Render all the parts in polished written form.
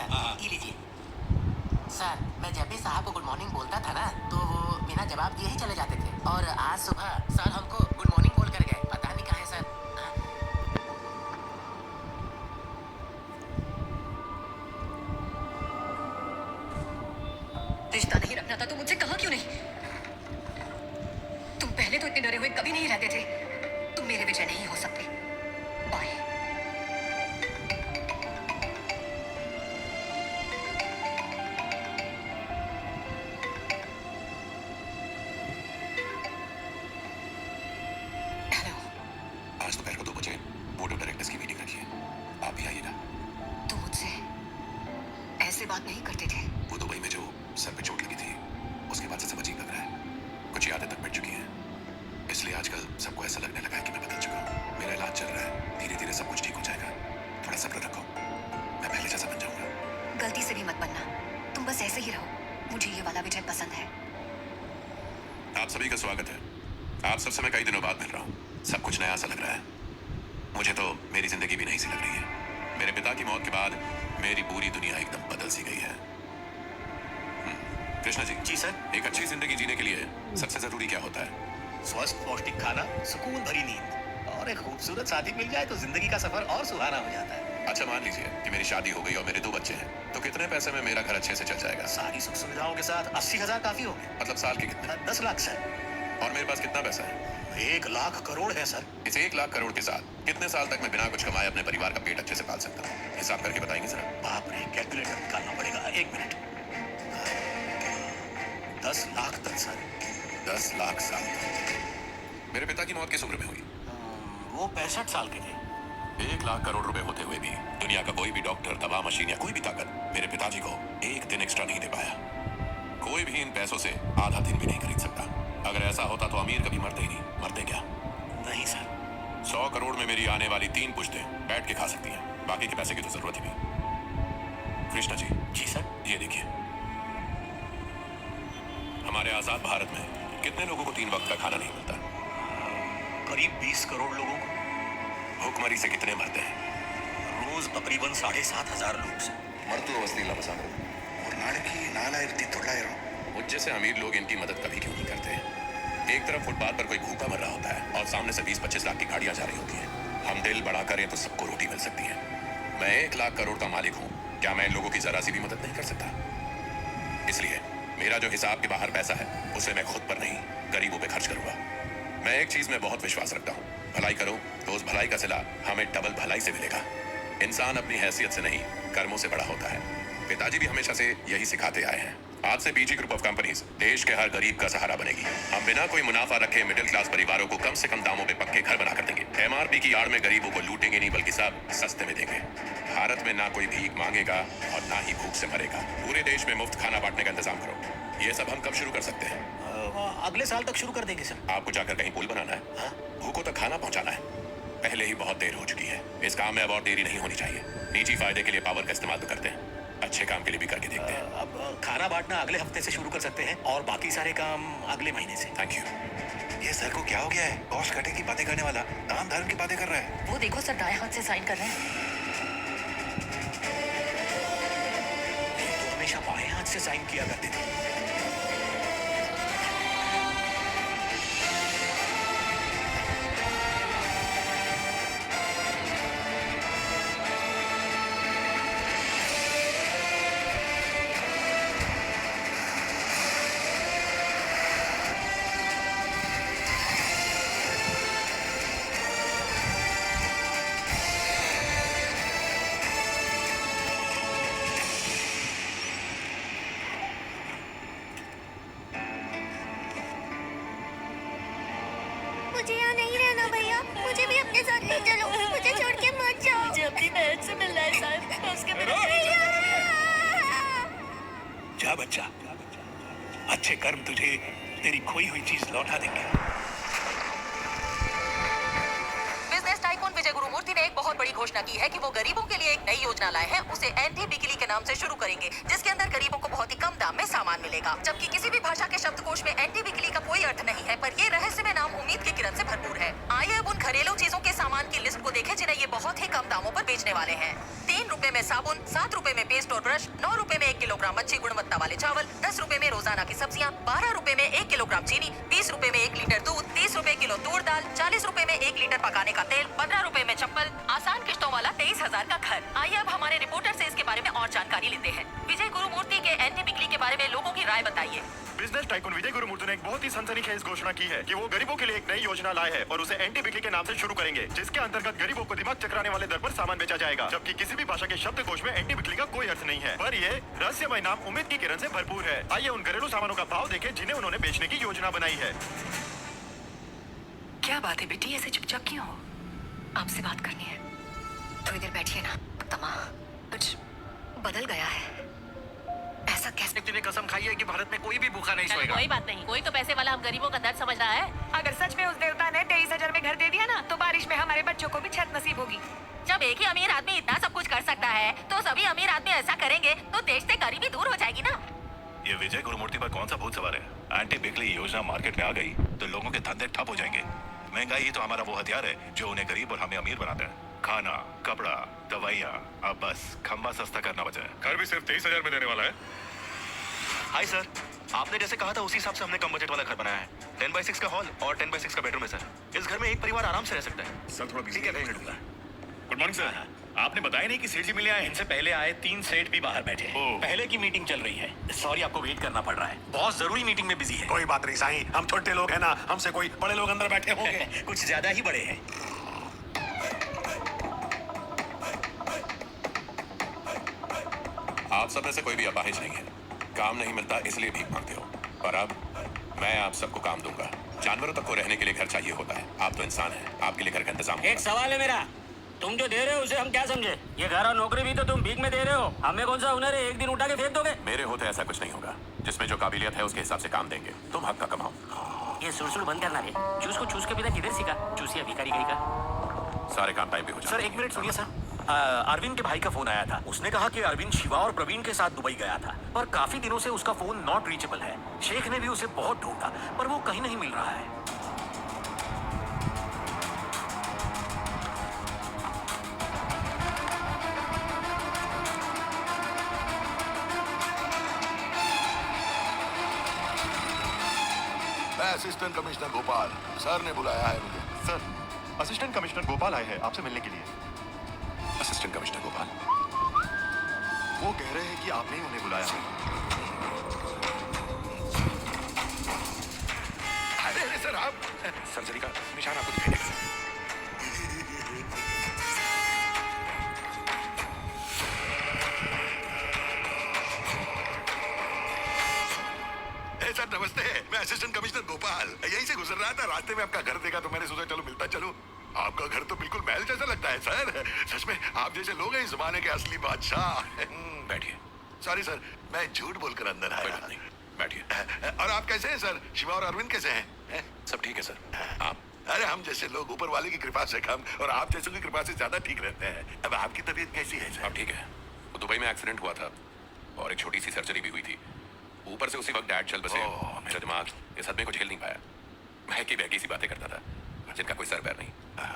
Sir. हाँ। ये लीजिए सर। मैं जब भी साहब को गुड मॉर्निंग बोलता था ना तो वो बिना जवाब दिए ही चले जाते थे, और आज सुबह सर हमको गुड मॉर्निंग बोल कर गए। पता नहीं कहाँ है सर। हाँ? रिश्ता नहीं रखना था तो मुझसे कहा क्यों नहीं? तुम पहले तो इतने डरे हुए कभी नहीं रहते थे। तुम मेरे विजय नहीं हो सकते। बाय। हेलो। आज दोपहर को 2 बजे बोर्ड ऑफ डायरेक्टर्स की मीटिंग रखी है, आप भी आइएगा। तुम मुझसे ऐसे बात नहीं करते थे। वो दुबई में जो सर पे चोट लगी थी उसके बाद से सब अजीब लग रहा है, कुछ यादें तक मिट चुकी हैं, इसलिए आजकल सबको ऐसा लगने लगा है कि मैं बदल चुका हूँ। मेरा इलाज चल रहा है, धीरे धीरे सब कुछ ठीक हो जाएगा, थोड़ा सब्र रखो, मैं पहले जैसा बन जाऊंगा। गलती से भी मत बनना। तुम बस ऐसे ही रहो। मुझे ये वाला विजय पसंद है। आप सभी का स्वागत है। आप सबसे मैं कई दिनों बाद मिल रहा हूँ, सब कुछ नया सा लग रहा है। मुझे तो मेरी जिंदगी भी नई सी लग रही है। मेरे पिता की मौत के बाद मेरी पूरी दुनिया एकदम बदल सी गई है। कृष्णा जी। जी सर। एक अच्छी जिंदगी जीने के लिए सबसे जरूरी क्या होता है? स्वस्थ पौष्टिक खाना, सुकून भरी नींद और एक खूबसूरत साथी मिल जाए तो जिंदगी का सफर और सुहाना हो जाता है। अच्छा, मान लीजिए कि मेरी शादी हो गई और मेरे 2 बच्चे हैं, तो कितने पैसे में मेरा घर अच्छे से चल जाएगा? सारी सुख सुविधाओं के साथ 80,000 काफी होंगे। मतलब साल के कितने? 10 लाख सर। और मेरे पास कितना पैसा है? 1 लाख करोड़ है सर। इस 1 लाख करोड़ के साथ कितने साल तक मैं बिना कुछ कमाए अपने परिवार का पेट अच्छे से पाल सकता हूँ? हिसाब करके बताएंगे जरा। बाप रे, कैलकुलेटर निकालना पड़ेगा। 1 मिनट। 10 लाख तक सर। 10 लाख साल तक। मेरे पिता की मौत किस उम्र में हुई? वो 65 साल के थे। 1 लाख करोड़ रुपए होते हुए भी दुनिया का कोई भी डॉक्टर, दवा, मशीन या कोई भी ताकत मेरे पिताजी को एक दिन एक्स्ट्रा नहीं दे पाया। कोई भी इन पैसों से आधा दिन भी नहीं खरीद सकता। अगर ऐसा होता तो अमीर कभी मरते ही नहीं। मरते क्या? नहीं सर। 100 करोड़ में मेरी आने वाली 3 पुश्तें बैठ के खा सकती हैं। बाकी के पैसे की तो जरूरत ही नहीं। कृष्णा जी। जी सर। ये देखिए, हमारे आजाद भारत में कितने लोगों को 3 वक्त का खाना नहीं मिलता? करीब 20 करोड़ लोगों को। भूखमरी से कितने मरते हैं? रोज तकरीबन 7,500 लोग सर। मृत्यु अवस्थी लमसाम ஒரு நாளைக்கு 4,900 मुझ जैसे अमीर लोग इनकी मदद कभी क्यों नहीं करते? एक तरफ फुटपाथ पर कोई भूखा मर रहा होता है और सामने से 20-25 लाख की गाड़ियां जा रही होती हैं। हम दिल बड़ा करें तो सबको रोटी मिल सकती है। मैं 1 लाख करोड़ का मालिक हूँ, क्या मैं इन लोगों की जरा सी भी मदद नहीं कर सकता? इसलिए मेरा जो हिसाब के बाहर पैसा है उसे मैं खुद पर नहीं, गरीबों पे खर्च करूंगा। मैं एक चीज में बहुत विश्वास रखता हूँ, भलाई करो तो उस भलाई का सिला हमें डबल भलाई से मिलेगा। इंसान अपनी हैसियत से नहीं, कर्मों से बड़ा होता है। पिताजी भी हमेशा से यही सिखाते आए हैं। आज से बीजी ग्रुप ऑफ कंपनीज देश के हर गरीब का सहारा बनेगी। हम बिना कोई मुनाफा रखे मिडिल क्लास परिवारों को कम से कम दामों पे पक्के घर बना कर देंगे। MRP की आड़ में गरीबों को लूटेंगे नहीं, बल्कि सब सस्ते में देंगे। भारत में ना कोई भीख मांगेगा और ना ही भूख से मरेगा। पूरे देश में मुफ्त खाना बांटने का इंतजाम करो। ये सब हम कब शुरू कर सकते हैं? अगले साल तक शुरू कर देंगे सर। आपको जाकर कहीं पुल बनाना है? हाँ? भूखों तक खाना पहुंचाना है। पहले ही बहुत देर हो चुकी है। इस काम में अब और देरी नहीं होनी चाहिए। निजी फायदे के लिए पावर का इस्तेमाल तो करते हैं, अच्छे काम के लिए भी करके देखते हैं। अब खाना बांटना अगले हफ्ते से शुरू कर सकते हैं और बाकी सारे काम अगले महीने से। Thank you. ये सर को क्या हो गया है? कॉस्ट कटिंग की बातें करने वाला दान धर्म की बातें कर रहा है। वो देखो सर, दाएं हाथ से साइन कर रहे हैं। तो हमेशा बाएं हाथ से साइन किया करते थे। मुझे यहाँ नहीं रहना भैया, मुझे भी अपने साथ ले चलो, मुझे छोड़ के मत जाओ। मुझे अपनी बहन से मिलना है सर, उसके बिना जा बच्चा, अच्छे कर्म तुझे तेरी खोई हुई चीज लौटा देंगे। बिजनेस टाइकून विजय गुरुमूर्ति ने एक बहुत बड़ी घोषणा की है कि वो गरीबों के लिए एक नई योजना लाए हैं। उसे एंटी बिकिली के नाम से शुरू करेंगे, जिसके अंदर गरीबों को बहुत ही कम दाम में सामान मिलेगा। जबकि किसी भी भाषा के शब्दकोश में एंटी बिकिली का कोई अर्थ नहीं है, पर ये रहस्यमय नाम उम्मीद की किरण से भरपूर है। आइए अब उन घरेलू चीजों के सामान की लिस्ट को देखें जिन्हें ये बहुत ही कम दामों पर बेचने वाले हैं। 3 ₹3 में साबुन, ₹7 में पेस्ट और ब्रश, ₹9 में 1 किलोग्राम अच्छी गुणवत्ता वाले चावल, ₹10 में रोजाना की सब्जियां, ₹12 में 1 किलोग्राम चीनी, ₹20 में 1 लीटर दूध, ₹30 किलो तूर दाल, ₹40 में 1 लीटर पकाने का तेल, ₹15 में चप्पल, आसान किश्तों वाला 23,000 का घर। आइए अब हमारे रिपोर्टर से इसके बारे में और जानकारी लेते हैं। विजय गुरुमूर्ति के एंटी बिक्री के बारे में लोगों की राय बताइए। बिजनेस टाइकून विजय गुरुमूर्ति ने एक बहुत ही सनसनीखेज घोषणा की है कि वो गरीबों के लिए एक नई योजना लाए हैं और उसे एंटी बिक्री के नाम से शुरू करेंगे, जिसके अंतर्गत गरीबों को दिमाग चकराने वाले दर पर सामान बेचा जाएगा, जबकि किसी भी भाषा के शब्दकोश में एंटी बिक्री का कोई अर्थ नहीं है। पर ये रहस्यमय नाम उम्मीद की किरण से भरपूर है। आइए उन घरेलू सामानों का भाव देखें जिन्हें उन्होंने बेचने की योजना बनाई है। क्या बात है बेटी, ऐसे चुपचाप क्यों हो? आपसे बात करनी है। थोड़ी देर बैठिए ना। तमा कुछ बदल गया है। ऐसा कैसे? तूने कसम खाई है कि भारत में कोई भी भूखा नहीं सोएगा। कोई बात नहीं, कोई तो पैसे वाला हम गरीबों का दर्द समझ रहा है। अगर सच में उस देवता ने 23,000 में घर दे दिया ना, तो बारिश में हमारे बच्चों को भी छत नसीब होगी। जब एक ही अमीर आदमी इतना सब कुछ कर सकता है, तो सभी अमीर आदमी ऐसा करेंगे तो देश से गरीबी दूर हो जाएगी ना। ये विजय गुरुमूर्ति पर कौन सा भूत सवार है? एंटी बिक्री योजना मार्केट में आ गई तो लोगों के धंधे ठप हो जाएंगे। महंगाई ही तो हमारा वो हथियार है जो उन्हें गरीब और हमें अमीर बनाता है। खाना, कपड़ा, दवाइयाँ, अब बस खंबा सस्ता करना बचा है। घर भी सिर्फ 23,000 में देने वाला है। हाय सर, आपने जैसे कहा था उसी हिसाब से हमने कम बजट वाला घर बनाया है। 10x6 का हॉल और 10x6 का बेडरूम है सर। इस घर में एक परिवार आराम से रह सकता है। सर थोड़ा ठीक है, भेज दूंगा। Good morning sir. आपने बताया नहीं कि सेठ जी मिले आए। इनसे पहले आए 3 सेठ भी बाहर बैठे हैं। ओह। पहले की मीटिंग चल रही है। सॉरी, आपको वेट करना पड़ रहा है। बहुत जरूरी मीटिंग में बिजी है। कोई बात नहीं साईं, हम छोटे लोग हैं ना, हमसे कोई बड़े लोग अंदर बैठे होंगे। कुछ ज्यादा ही बड़े हैं। आप सब में से कोई भी अपाहिज नहीं है। काम नहीं मिलता इसलिए भीख मांगते हो, और अब मैं आप सबको काम दूंगा। जानवरों तक को रहने के लिए घर चाहिए होता है। आप तो इंसान हैं, आपके लिए घर का इंतजाम एक सवाल है मेरा, तुम जो दे रहे हो उसे हम क्या समझे? ये घर और नौकरी भी तो तुम भीख में दे रहे हो। हमें कौन सा हुनर है, एक दिन उठा के फेंक दोगे? मेरे होते ऐसा कुछ नहीं होगा। जिसमें जो काबिलियत है उसके हिसाब से काम देंगे। तुम हक का कमाओ। ये सुरसुर बंद करना रे। चूस को चूस के बिना किधर सीखा? चूसिया भिखारी गई का। सारे काम टाइम पे हो जाए। सर 1 मिनट सुनिए सर। अरविंद के भाई का फोन आया था। उसने कहा कि अरविंद शिवा और प्रवीण के साथ दुबई गया था, पर काफी दिनों से उसका फोन नॉट रीचेबल है। शेख ने भी उसे बहुत ढूंढा, पर वो कहीं नहीं मिल रहा है। मैं असिस्टेंट कमिश्नर गोपाल, सर ने बुलाया है मुझे। सर, असिस्टेंट कमिश्नर गोपाल आए हैं आपसे मिलने के लिए। असिस्टेंट कमिश्नर गोपाल, वो कह रहे हैं कि आपने ही उन्हें बुलाया है। अरे सर, आप सर्जरी का निशान आपको दिखाई देगा। सर नमस्ते, मैं असिस्टेंट कमिश्नर गोपाल यहीं से गुजर रहा था। रास्ते में आपका घर देखा तो मैंने सोचा चलो मिलता चलो। आपका घर तो बिल्कुल महल जैसा लगता है सर। सच में आप जैसे लोग हैं इस जमाने के असली बादशाह। बैठिए। सॉरी सर, मैं झूठ बोलकर अंदर कोई आया। बात नहीं, बैठिए। और आप कैसे हैं सर? शिवा और अरविंद कैसे हैं? सब ठीक है सर। आप? अरे हम जैसे लोग ऊपर वाले की कृपा से कम और आप जैसों की कृपा से ज्यादा ठीक रहते हैं। अब आपकी तबीयत कैसी है सर? अब ठीक है। वो दुबई में एक्सीडेंट हुआ था और एक छोटी सी सर्जरी भी हुई थी। ऊपर से उसी वक्त डैड चल बसे। मेरा दिमाग इस सदमे को झेल नहीं पाया। बहकी बहकी सी बातें करता था जिनका कोई सर पैर नहीं।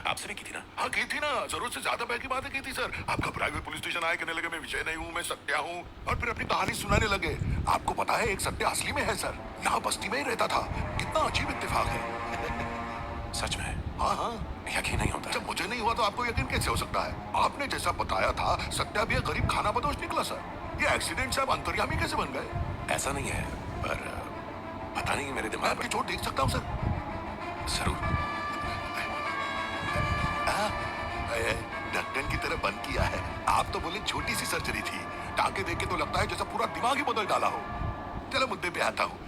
आपसे भी की थी ना? हाँ की थी ना, जरूरत से ज्यादा बहकी बातें की थी सर। आप घबराए हुए पुलिस स्टेशन आए, कहने लगे मैं विजय नहीं हूँ, मैं सत्या हूँ, और फिर अपनी कहानी सुनाने लगे। आपको पता है एक सत्या असली में है सर, यहाँ बस्ती में ही रहता था। कितना अजीब इत्तेफाक है। सच में? हाँ हाँ, यकीन नहीं होता। जब मुझे नहीं हुआ तो आपको यकीन कैसे हो सकता है? आपने जैसा बताया था सत्या भी एक गरीब खाना बदोश निकला सर। ये एक्सीडेंट से आप अंतर्यामी कैसे बन गए? ऐसा नहीं है, पर पता नहीं मेरे मैं दिमाग आपकी में। चोट देख सकता हूँ सर? जरूर। ढक्कन की तरह बंद किया है। आप तो बोले छोटी सी सर्जरी थी, टांके देख के तो लगता है जैसा पूरा दिमाग ही बदल डाला हो। चलो मुद्दे पे आता हूँ।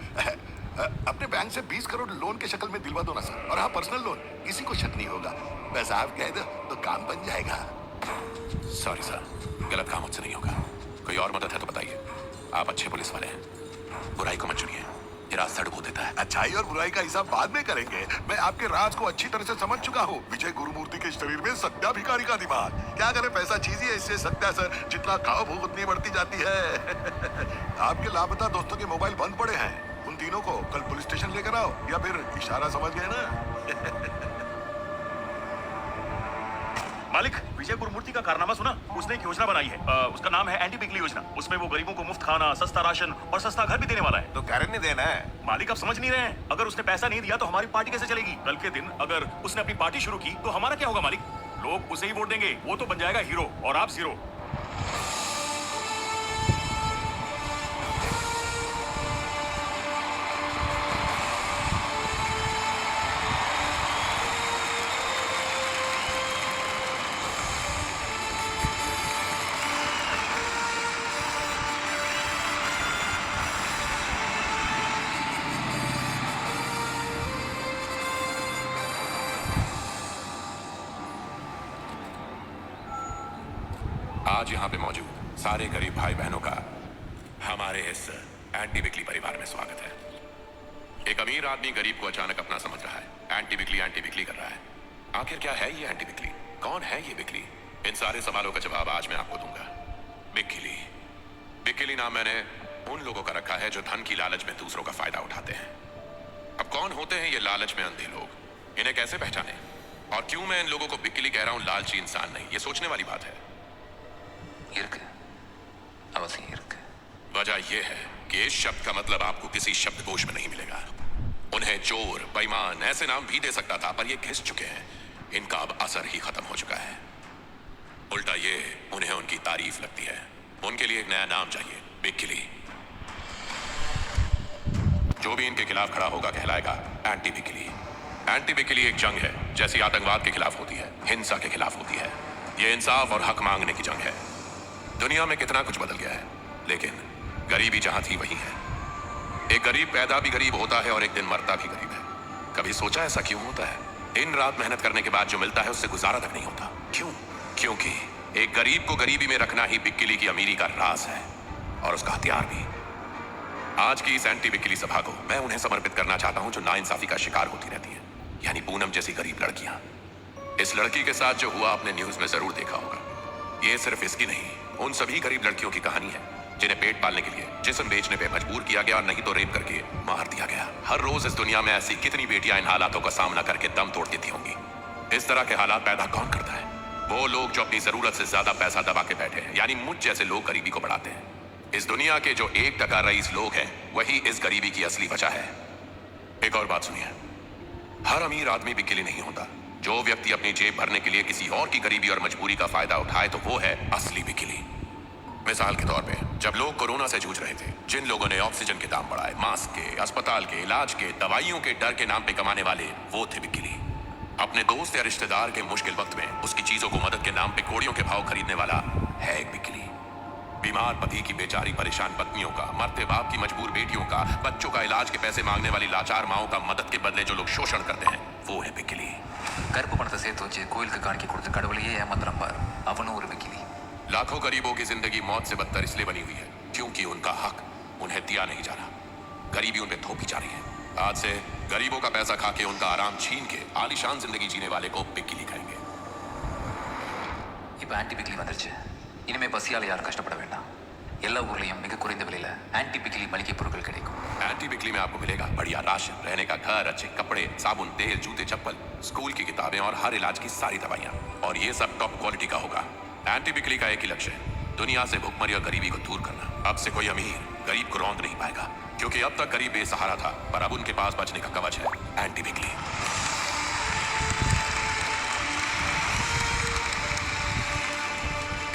अपने बैंक से 20 करोड़ लोन के शक्ल में दिलवा दो ना सर। और हाँ, पर्सनल लोन, किसी को शक नहीं होगा। बस आप कह दो तो काम बन जाएगा। सॉरी सर, गलत काम मुझसे नहीं होगा। कोई और मदद है तो बताइए। आप अच्छे पुलिस वाले हैं, बुराई को मत चुनिए, ये रास्ता डुबो देता है। अच्छाई और बुराई का हिसाब बाद में करेंगे। मैं आपके राज को अच्छी तरह से समझ चुका हूँ। विजय गुरुमूर्ति के शरीर में सत्या भिखारी का दिमाग। क्या करे, पैसा चीज ही है, इससे सत्या सर जितना खाओ भूख उतनी बढ़ती जाती है। आपके लापता दोस्तों के मोबाइल बंद पड़े हैं, उन तीनों को कल पुलिस स्टेशन लेकर आओ, या फिर इशारा समझ गए ना? मालिक, विजय गुरुमूर्ति का कारनामा सुना? उसने एक योजना बनाई है, उसका नाम है एंटी बिकली योजना। उसमें वो गरीबों को मुफ्त खाना, सस्ता राशन और सस्ता घर भी देने वाला है। तो गारंटी देना है। मालिक, आप समझ नहीं रहे हैं। अगर उसने पैसा नहीं दिया तो हमारी पार्टी कैसे चलेगी? कल के दिन अगर उसने अपनी पार्टी शुरू की तो हमारा क्या होगा मालिक? लोग उसे ही वोट देंगे, वो तो बन जाएगा हीरो और आप जीरो। आज यहाँ पे मौजूद सारे गरीब भाई बहनों का हमारे इस एंटी बिकली परिवार में स्वागत है। एक अमीर आदमी गरीब को अचानक अपना समझ रहा है, एंटी बिकली कर रहा है। आखिर क्या है ये एंटी बिकली? कौन है ये बिकली? इन सारे सवालों का जवाब आज मैं आपको दूंगा। बिकली, बिकली नाम मैंने उन लोगों का रखा है जो धन की लालच में दूसरों का फायदा उठाते हैं। अब कौन होते हैं ये लालच में अंधे लोग? इन्हें कैसे पहचाने? और क्यों मैं इन लोगों को बिकली कह रहा हूं, लालची इंसान नहीं? ये सोचने वाली बात है। वजह यह है कि इस शब्द का मतलब आपको किसी शब्दकोश में नहीं मिलेगा। उन्हें चोर, बेईमान ऐसे नाम भी दे सकता था, पर ये घिस चुके हैं। इनका अब असर ही खत्म हो चुका है। उल्टा ये उन्हें उनकी तारीफ लगती है। उनके लिए एक नया नाम चाहिए, बिकली। जो भी इनके खिलाफ खड़ा होगा कहलाएगा एंटी बिकली। एंटी बिकली एक जंग है, जैसी आतंकवाद के खिलाफ होती है, हिंसा के खिलाफ होती है। ये इंसाफ और हक मांगने की जंग है। दुनिया में कितना कुछ बदल गया है, लेकिन गरीबी जहां थी वही है। एक गरीब पैदा भी गरीब होता है और एक दिन मरता भी गरीब है। कभी सोचा ऐसा क्यों होता है? दिन रात मेहनत करने के बाद जो मिलता है उससे गुजारा तक नहीं होता। क्यों? क्योंकि एक गरीब को गरीबी में रखना ही बिकली की अमीरी का राज है और उसका हथियार भी। आज की इस एंटी बिकली सभा को मैं उन्हें समर्पित करना चाहता हूं जो नाइंसाफी का शिकार होती रहती है, यानी पूनम जैसी गरीब लड़कियां। इस लड़की के साथ जो हुआ आपने न्यूज में जरूर देखा होगा। ये सिर्फ इसकी नहीं, उन सभी गरीब लड़कियों की कहानी है जिन्हें पेट पालने के लिए जिस्म बेचने पे मजबूर किया गया और नहीं तो रेप करके मार दिया गया। हर रोज इस दुनिया में ऐसी कितनी बेटियां इन हालातों का सामना करके दम तोड़ देती होंगी। इस तरह के हालात पैदा कौन करता है? वो लोग जो अपनी जरूरत से ज्यादा पैसा दबा के बैठे हैं, यानी मुझ जैसे लोग गरीबी को बढ़ाते हैं। इस दुनिया के जो 1% रईस लोग हैं, वही इस गरीबी की असली वजह है। एक और बात सुनिए, हर अमीर आदमी बिकली नहीं होता। जो व्यक्ति अपनी जेब भरने के लिए किसी और की गरीबी और मजबूरी का फायदा उठाए तो वो है असली बिकली। मिसाल के तौर पे जब लोग कोरोना से जूझ रहे थे, जिन लोगों ने ऑक्सीजन के दाम बढ़ाए, मास्क के, अस्पताल के, इलाज के, दवाइयों के डर के नाम पे कमाने वाले, वो थे बिकली। अपने दोस्त या रिश्तेदार के मुश्किल वक्त में उसकी चीजों को मदद के नाम पे कोड़ियों के भाव खरीदने वाला है एक बिकली। बीमार पति की बेचारी परेशान पत्नियों का, मरते बाप की मजबूर बेटियों का, बच्चों का इलाज के पैसे मांगने वाली लाचार माओं का मदद के बदले जो लोग शोषण करते हैं, वो है बिकली। கருப்பு பணத்தை சேர்த்து வச்சு கோயிலுக்கு காணிக்க கொடுத்து கடவுளையே ஏமாத்துறான் பார், அவனும் ஒரு बिकली। लाखों गरीबों की जिंदगी मौत से बदतर इसलिए बनी हुई है क्योंकि उनका हक उन्हें दिया नहीं जा रहा। गरीबी उन पे थोपी जा रही है। आज से गरीबों का पैसा खा के उनका आराम छीन के आलीशान जिंदगी जीने वाले को बिकली कहेंगे। இப்போ ஆன்டி பிக்லி வந்துருச்சு। இனிமே பசியால யாரும் கஷ்டப்பட வேண்டாம்। எல்லா ஊர்லயும் மிக குறைந்த விலையில ஆன்டி பிக்லி மளிகை பொருட்கள் கிடைக்கும்। एंटी बिकली में आपको मिलेगा बढ़िया राशन, रहने का घर, अच्छे कपड़े, साबुन, तेल, जूते, चप्पल, स्कूल की किताबें और हर इलाज की सारी दवाइयाँ, और ये सब टॉप क्वालिटी का होगा। एंटी बिकली का एक ही लक्ष्य है, दुनिया से भुखमरी और गरीबी को दूर करना। अब से कोई अमीर गरीब को रौंद नहीं पाएगा, क्योंकि अब तक गरीब बेसहारा था, पर अब उनके पास बचने का कवच है एंटी बिकली।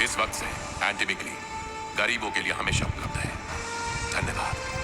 इस वक्त से एंटी बिकली गरीबों के लिए हमेशा उपलब्ध है। धन्यवाद।